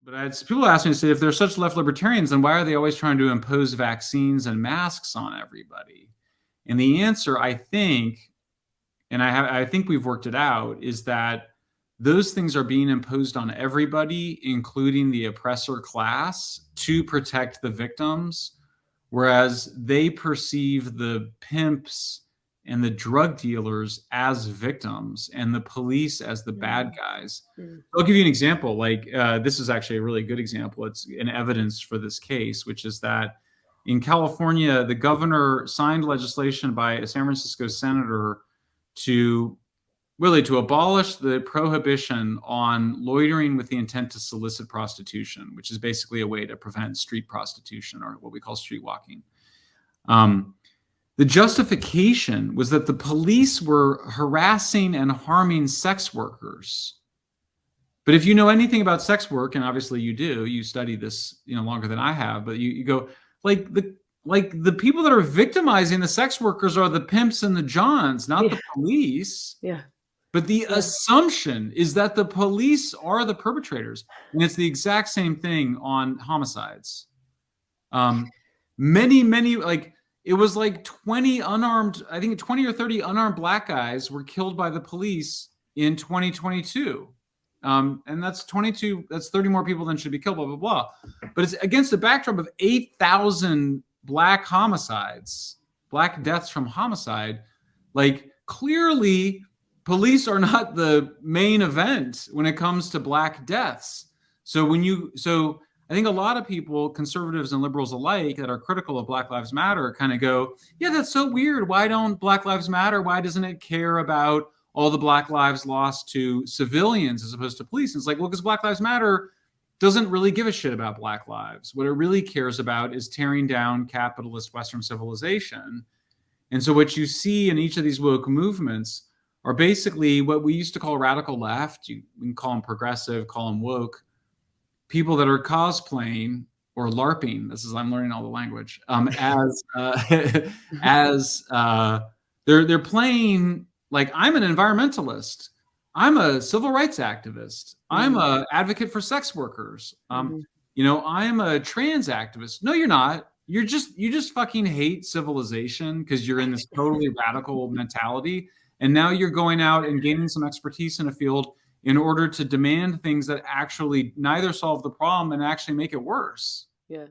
People ask me, say, if they're such left libertarians, then why are they always trying to impose vaccines and masks on everybody? And the answer, I think, and I think we've worked it out, is that those things are being imposed on everybody, including the oppressor class, to protect the victims, whereas they perceive the pimps and the drug dealers as victims and the police as the bad guys. I'll give you an example. Like this is actually a really good example. It's an evidence for this case, which is that in California, the governor signed legislation by a San Francisco senator to abolish the prohibition on loitering with the intent to solicit prostitution, which is basically a way to prevent street prostitution, or what we call street walking. The justification was that the police were harassing and harming sex workers. But if you know anything about sex work, and obviously you do, you study this, longer than I have, but you go, the people that are victimizing the sex workers are the pimps and the johns, not the police. Yeah. But the assumption is that the police are the perpetrators. And it's the exact same thing on homicides. It was like 20 unarmed, I think 20 or 30 unarmed black guys were killed by the police in 2022. And that's 30 more people than should be killed, blah, blah, blah. But it's against a backdrop of 8,000 black homicides, black deaths from homicide. Like, clearly, police are not the main event when it comes to black deaths. So I think a lot of people, conservatives and liberals alike, that are critical of Black Lives Matter kind of go, yeah, that's so weird. Why don't Black Lives Matter? Why doesn't it care about all the Black lives lost to civilians as opposed to police? And it's like, well, because Black Lives Matter doesn't really give a shit about Black lives. What it really cares about is tearing down capitalist Western civilization. And so what you see in each of these woke movements are basically what we used to call radical left. You can call them progressive, call them woke. People that are cosplaying or LARPing, I'm learning all the language, they're playing like, I'm an environmentalist, I'm a civil rights activist, I'm a advocate for sex workers, I'm a trans activist. No, you're not. You just fucking hate civilization because you're in this totally radical mentality. And now you're going out and gaining some expertise in a field in order to demand things that actually neither solve the problem and actually make it worse. Yeah.